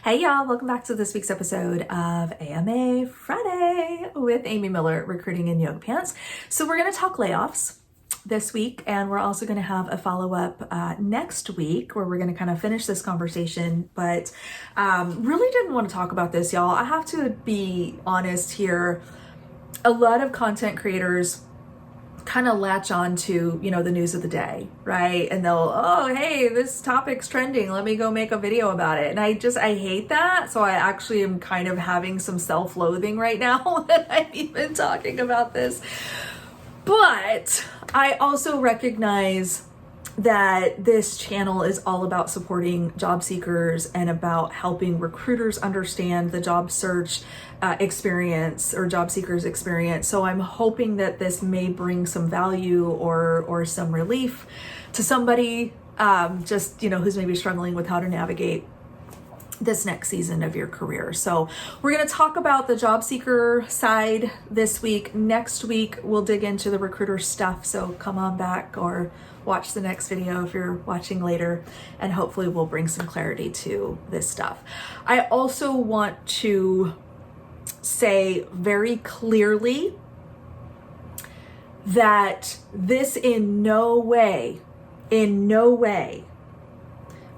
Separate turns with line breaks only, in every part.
Hey y'all, welcome back to this week's episode of AMA Friday with Amy Miller, Recruiting in Yoga Pants. So we're going to talk layoffs this week, and we're also going to have a follow-up next week where we're going to kind of finish this conversation, but really didn't want to talk about this, y'all. I have to be honest here. A lot of content creators kind of latch on to, the news of the day, right? And they'll, oh, hey, this topic's trending. Let me go make a video about it. And I hate that. So I actually am kind of having some self-loathing right now that I'm even talking about this. But I also recognize that this channel is all about supporting job seekers and about helping recruiters understand the job search experience or job seekers experience. So I'm hoping that this may bring some value or some relief to somebody who's maybe struggling with how to navigate this next season of your career. So we're going to talk about the job seeker side this week. Next week, we'll dig into the recruiter stuff. So come on back or watch the next video if you're watching later, and hopefully we'll bring some clarity to this stuff. I also want to say very clearly that this in no way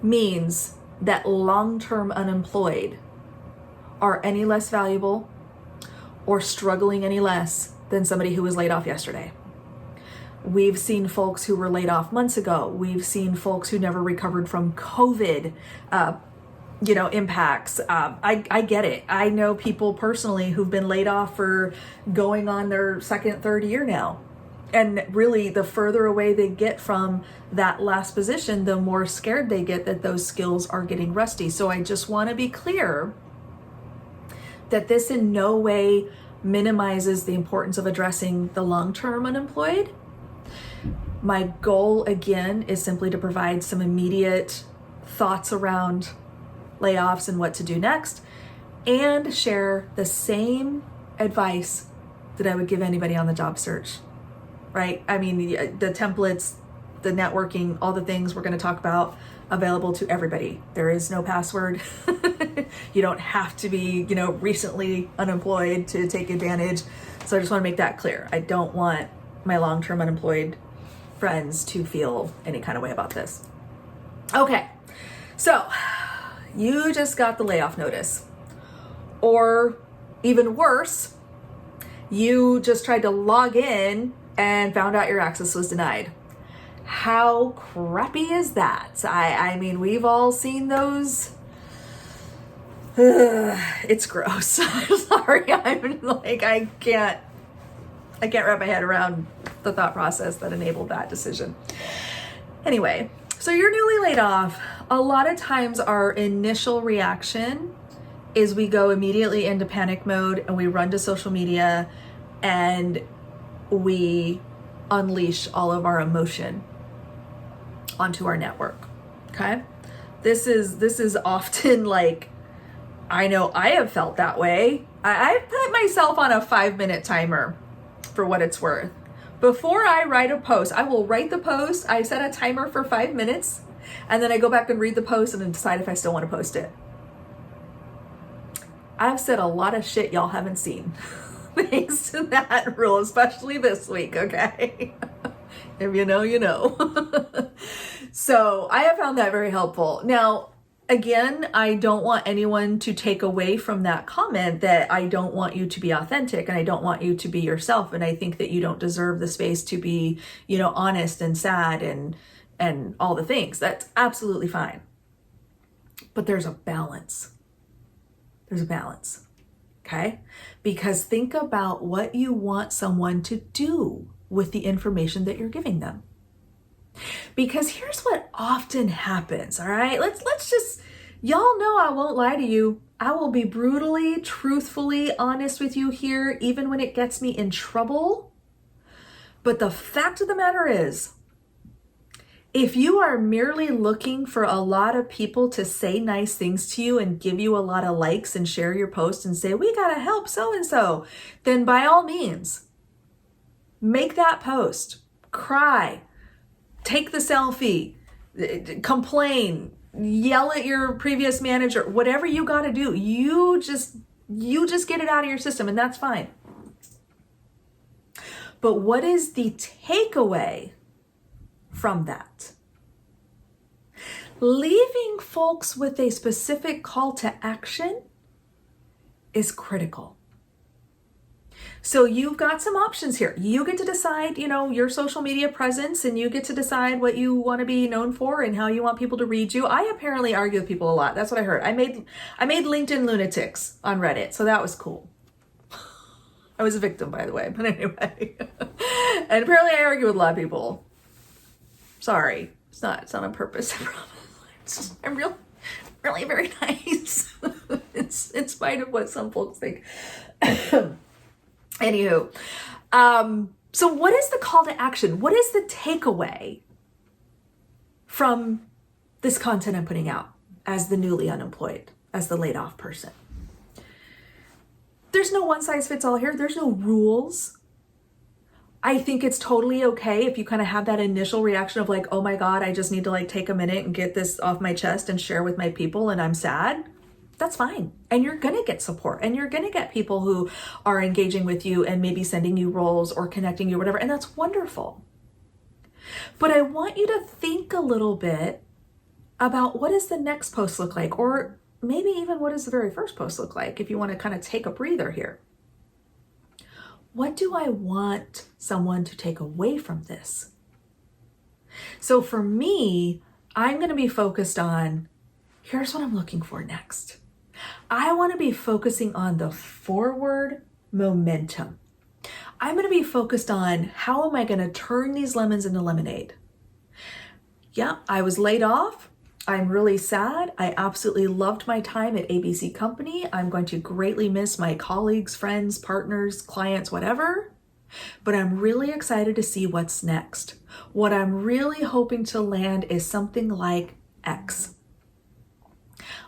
means that long-term unemployed are any less valuable or struggling any less than somebody who was laid off yesterday. We've seen folks who were laid off months ago. We've seen folks who never recovered from COVID, impacts. I get it. I know people personally who've been laid off for going on their second, third year now. And really, the further away they get from that last position, the more scared they get that those skills are getting rusty. So I just want to be clear that this in no way minimizes the importance of addressing the long-term unemployed. My goal, again, is simply to provide some immediate thoughts around layoffs and what to do next, and share the same advice that I would give anybody on the job search, right? I mean, the templates, the networking, all the things we're going to talk about available to everybody. There is no password. You don't have to be, recently unemployed to take advantage. So I just want to make that clear. I don't want my long-term unemployed friends to feel any kind of way about this. Okay, so you just got the layoff notice, or even worse, you just tried to log in and found out your access was denied. How crappy is that? I mean, we've all seen those. It's gross. I'm sorry. I can't wrap my head around the thought process that enabled that decision. Anyway, so you're newly laid off. A lot of times our initial reaction is we go immediately into panic mode and we run to social media and we unleash all of our emotion onto our network. Okay? This is often like, I know I have felt that way. I put myself on a 5-minute timer for what it's worth. Before I write a post, I will write the post. I set a timer for 5 minutes, and then I go back and read the post and then decide if I still want to post it. I've said a lot of shit y'all haven't seen thanks to that rule, especially this week, okay? If you know, you know. So I have found that very helpful. Now, again, I don't want anyone to take away from that comment that I don't want you to be authentic and I don't want you to be yourself. And I think that you don't deserve the space to be, honest and sad and all the things. That's absolutely fine. But there's a balance. There's a balance. Okay? Because think about what you want someone to do with the information that you're giving them. Because here's what often happens, all right? Let's just, y'all know I won't lie to you. I will be brutally, truthfully honest with you here, even when it gets me in trouble. But the fact of the matter is, if you are merely looking for a lot of people to say nice things to you and give you a lot of likes and share your post and say, we gotta help so-and-so, then by all means, make that post, cry, take the selfie, complain, yell at your previous manager, whatever you got to do, you just get it out of your system, and that's fine. But what is the takeaway from that? Leaving folks with a specific call to action is critical. So you've got some options here. You get to decide, your social media presence, and you get to decide what you want to be known for and how you want people to read you. I apparently argue with people a lot. That's what I heard. I made LinkedIn lunatics on Reddit, so that was cool. I was a victim, by the way, but anyway. And apparently I argue with a lot of people. Sorry, it's not on purpose. I promise. I'm really very nice. In spite of what some folks think. Anywho, so what is the call to action? What is the takeaway from this content I'm putting out as the newly unemployed, as the laid off person? There's no one size fits all here. There's no rules. I think it's totally okay if you kind of have that initial reaction of like, oh my God, I just need to take a minute and get this off my chest and share with my people, and I'm sad. That's fine. And you're going to get support, and you're going to get people who are engaging with you and maybe sending you roles or connecting you, whatever. And that's wonderful. But I want you to think a little bit about what does the next post look like, or maybe even what does the very first post look like if you want to kind of take a breather here. What do I want someone to take away from this? So for me, I'm going to be focused on, here's what I'm looking for next. I want to be focusing on the forward momentum. I'm going to be focused on how am I going to turn these lemons into lemonade? Yeah, I was laid off. I'm really sad. I absolutely loved my time at ABC Company. I'm going to greatly miss my colleagues, friends, partners, clients, whatever. But I'm really excited to see what's next. What I'm really hoping to land is something like X.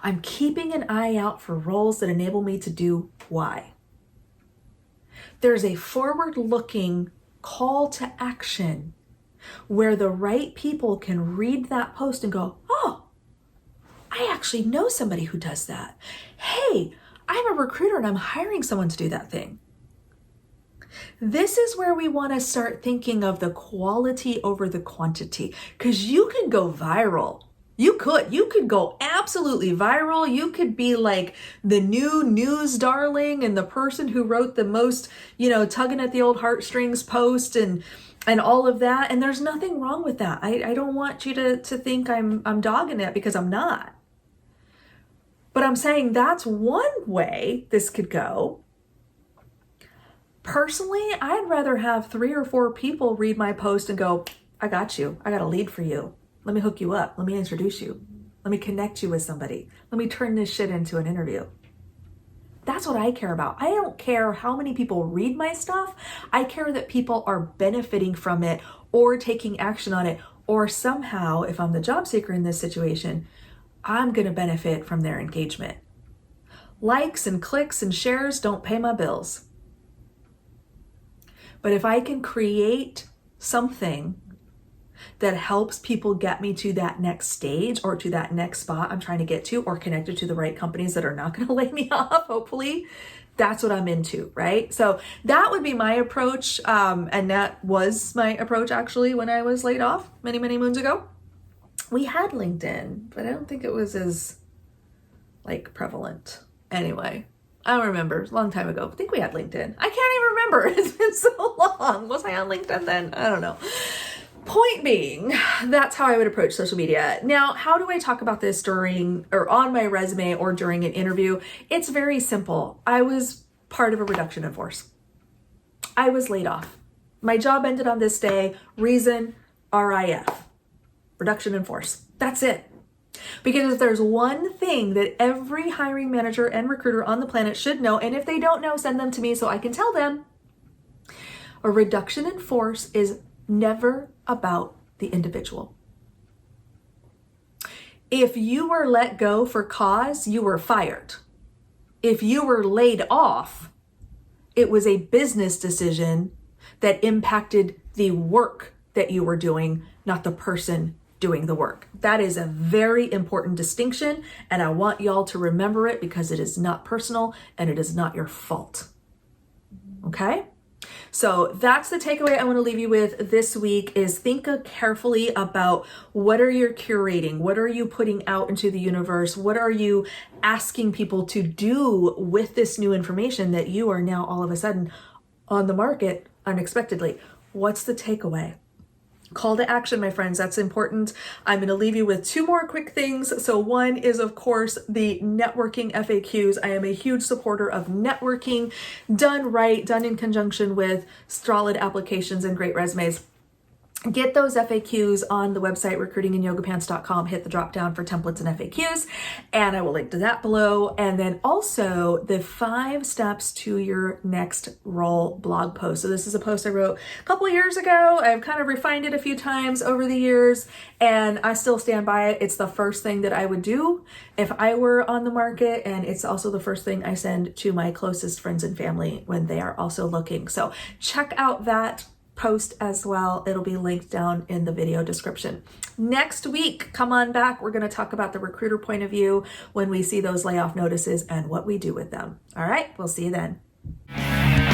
I'm keeping an eye out for roles that enable me to do Y. There's a forward-looking call to action where the right people can read that post and go, oh, I actually know somebody who does that. Hey, I'm a recruiter and I'm hiring someone to do that thing. This is where we want to start thinking of the quality over the quantity, because you can go viral. You could go absolutely viral. You could be like the new news darling and the person who wrote the most, tugging at the old heartstrings post and all of that. And there's nothing wrong with that. I don't want you to think I'm dogging it, because I'm not. But I'm saying that's one way this could go. Personally, I'd rather have 3 or 4 people read my post and go, I got you. I got a lead for you. Let me hook you up. Let me introduce you. Let me connect you with somebody. Let me turn this shit into an interview. That's what I care about. I don't care how many people read my stuff. I care that people are benefiting from it or taking action on it, or somehow, if I'm the job seeker in this situation, I'm going to benefit from their engagement. Likes and clicks and shares don't pay my bills. But if I can create something that helps people get me to that next stage or to that next spot I'm trying to get to, or connected to the right companies that are not going to lay me off, hopefully, that's what I'm into, right? So that would be my approach. And that was my approach actually when I was laid off many, many moons ago. We had LinkedIn, but I don't think it was as prevalent. Anyway, I don't remember. It was a long time ago. I think we had LinkedIn. I can't even remember. It's been so long. Was I on LinkedIn then? I don't know. Point being, that's how I would approach social media. Now, how do I talk about this during or on my resume or during an interview? It's very simple. I was part of a reduction in force. I was laid off. My job ended on this day. Reason, RIF. Reduction in force. That's it. Because if there's one thing that every hiring manager and recruiter on the planet should know, and if they don't know, send them to me so I can tell them, a reduction in force is never about the individual. If you were let go for cause, you were fired. If you were laid off, it was a business decision that impacted the work that you were doing, not the person doing the work. That is a very important distinction, and I want y'all to remember it because it is not personal and it is not your fault. Okay? So that's the takeaway I want to leave you with this week is think carefully about what are you curating? What are you putting out into the universe? What are you asking people to do with this new information that you are now all of a sudden on the market unexpectedly? What's the takeaway? Call to action, my friends. That's important. I'm going to leave you with two more quick things. So one is, of course, the networking FAQs. I am a huge supporter of networking done right, done in conjunction with solid applications and great resumes. Get those FAQs on the website, recruitinginyogapants.com. Hit the drop down for templates and FAQs, and I will link to that below. And then also the 5 steps to your next role blog post. So this is a post I wrote a couple of years ago. I've kind of refined it a few times over the years, and I still stand by it. It's the first thing that I would do if I were on the market, and it's also the first thing I send to my closest friends and family when they are also looking. So check out that post as well. It'll be linked down in the video description. Next week, come on back. We're going to talk about the recruiter point of view when we see those layoff notices and what we do with them. All right, we'll see you then.